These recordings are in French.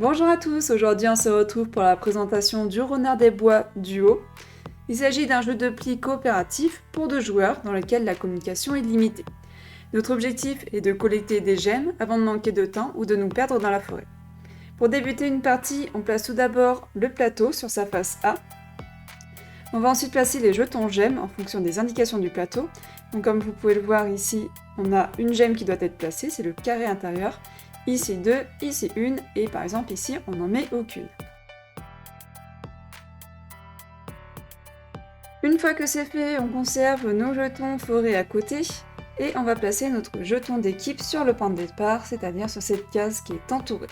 Bonjour à tous, aujourd'hui on se retrouve pour la présentation du Renard des Bois Duo. Il s'agit d'un jeu de pli coopératif pour 2 joueurs dans lequel la communication est limitée. Notre objectif est de collecter des gemmes avant de manquer de temps ou de nous perdre dans la forêt. Pour débuter une partie, on place tout d'abord le plateau sur sa face A. On va ensuite placer les jetons gemmes en fonction des indications du plateau. Donc comme vous pouvez le voir ici, on a une gemme qui doit être placée, c'est le carré intérieur. Ici 2, ici 1, et par exemple ici on n'en met aucune. Une fois que c'est fait, on conserve nos jetons forêt à côté, et on va placer notre jeton d'équipe sur le point de départ, c'est-à-dire sur cette case qui est entourée.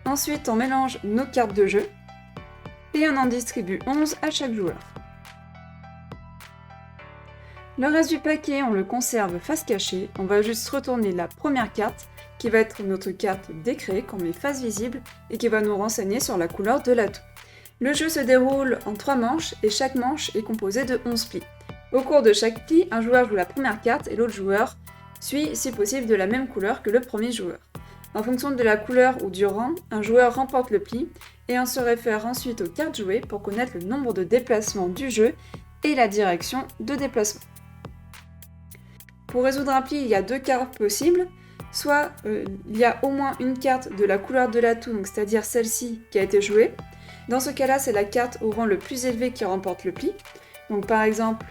Ensuite on mélange nos cartes de jeu, et on en distribue 11 à chaque joueur. Le reste du paquet, on le conserve face cachée, on va juste retourner la première carte, qui va être notre carte décret qu'on met face visible et qui va nous renseigner sur la couleur de l'atout. Le jeu se déroule en 3 manches et chaque manche est composée de 11 plis. Au cours de chaque pli, un joueur joue la première carte et l'autre joueur suit si possible de la même couleur que le premier joueur. En fonction de la couleur ou du rang, un joueur remporte le pli et on se réfère ensuite aux cartes jouées pour connaître le nombre de déplacements du jeu et la direction de déplacement. Pour résoudre un pli, il y a 2 cartes possibles. Soit il y a au moins une carte de la couleur de l'atout, donc c'est-à-dire celle-ci qui a été jouée. Dans ce cas-là, c'est la carte au rang le plus élevé qui remporte le pli. Donc par exemple,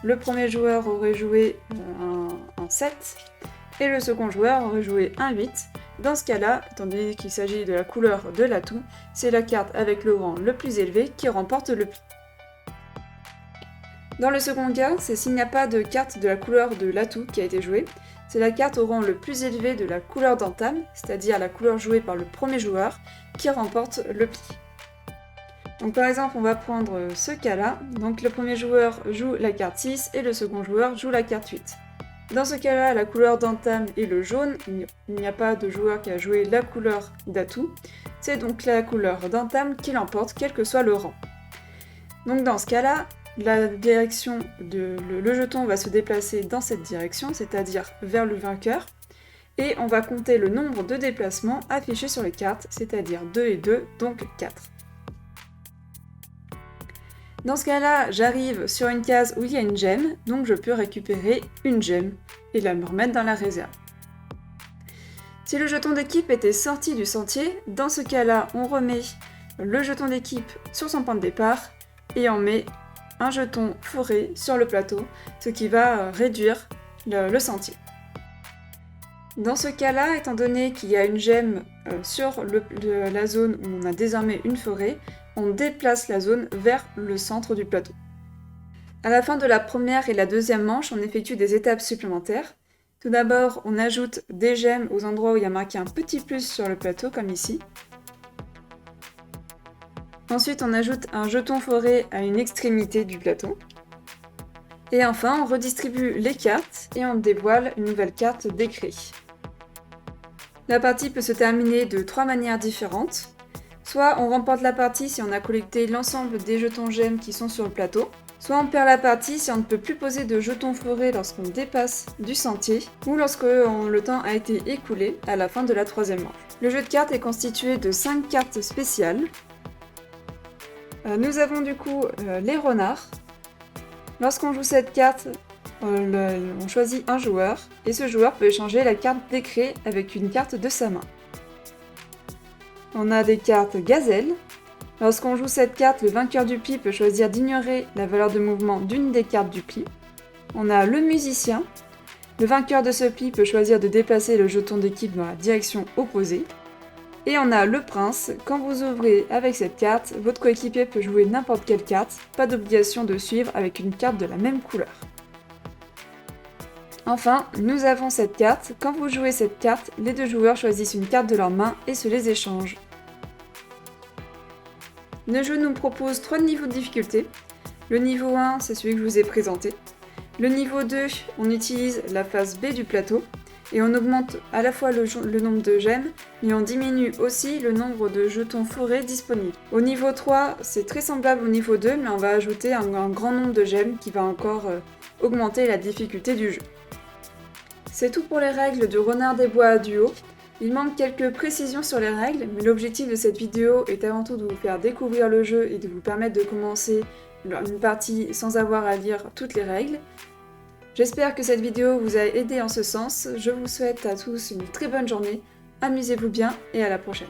le premier joueur aurait joué un 7 et le second joueur aurait joué un 8. Dans ce cas-là, étant donné qu'il s'agit de la couleur de l'atout, c'est la carte avec le rang le plus élevé qui remporte le pli. Dans le second cas, c'est s'il n'y a pas de carte de la couleur de l'atout qui a été jouée. C'est la carte au rang le plus élevé de la couleur d'entame, c'est-à-dire la couleur jouée par le premier joueur, qui remporte le pli. Donc par exemple, on va prendre ce cas-là. Donc le premier joueur joue la carte 6 et le second joueur joue la carte 8. Dans ce cas-là, la couleur d'entame est le jaune, il n'y a pas de joueur qui a joué la couleur d'atout. C'est donc la couleur d'entame qui l'emporte, quel que soit le rang. Donc dans ce cas-là, la direction le jeton va se déplacer dans cette direction, c'est-à-dire vers le vainqueur, et on va compter le nombre de déplacements affichés sur les cartes, c'est-à-dire 2 et 2, donc 4. Dans ce cas-là, j'arrive sur une case où il y a une gemme, donc je peux récupérer une gemme et la me remettre dans la réserve. Si le jeton d'équipe était sorti du sentier, dans ce cas-là, on remet le jeton d'équipe sur son point de départ et on met un jeton forêt sur le plateau, ce qui va réduire le sentier. Dans ce cas-là, étant donné qu'il y a une gemme sur la zone où on a désormais une forêt, on déplace la zone vers le centre du plateau. À la fin de la première et la deuxième manche, on effectue des étapes supplémentaires. Tout d'abord, on ajoute des gemmes aux endroits où il y a marqué un petit plus sur le plateau, comme ici. Ensuite, on ajoute un jeton forêt à une extrémité du plateau. Et enfin, on redistribue les cartes et on dévoile une nouvelle carte décret. La partie peut se terminer de 3 manières différentes. Soit on remporte la partie si on a collecté l'ensemble des jetons gemmes qui sont sur le plateau. Soit on perd la partie si on ne peut plus poser de jetons forêt lorsqu'on dépasse du sentier ou lorsque le temps a été écoulé à la fin de la troisième manche. Le jeu de cartes est constitué de 5 cartes spéciales. Nous avons du coup les renards. Lorsqu'on joue cette carte, on choisit un joueur et ce joueur peut échanger la carte décret avec une carte de sa main. On a des cartes gazelles. Lorsqu'on joue cette carte, le vainqueur du pli peut choisir d'ignorer la valeur de mouvement d'une des cartes du pli. On a le musicien. Le vainqueur de ce pli peut choisir de déplacer le jeton d'équipe dans la direction opposée. Et on a le prince. Quand vous ouvrez avec cette carte, votre coéquipier peut jouer n'importe quelle carte, pas d'obligation de suivre avec une carte de la même couleur. Enfin, nous avons cette carte. Quand vous jouez cette carte, les 2 joueurs choisissent une carte de leur main et se les échangent. Le jeu nous propose 3 niveaux de difficulté. Le niveau 1, c'est celui que je vous ai présenté. Le niveau 2, on utilise la face B du plateau. Et on augmente à la fois le nombre de gemmes, mais on diminue aussi le nombre de jetons forêt disponibles. Au niveau 3, c'est très semblable au niveau 2, mais on va ajouter un grand nombre de gemmes qui va encore augmenter la difficulté du jeu. C'est tout pour les règles du Renard des Bois Duo. Il manque quelques précisions sur les règles, mais l'objectif de cette vidéo est avant tout de vous faire découvrir le jeu et de vous permettre de commencer une partie sans avoir à lire toutes les règles. J'espère que cette vidéo vous a aidé en ce sens. Je vous souhaite à tous une très bonne journée, amusez-vous bien et à la prochaine.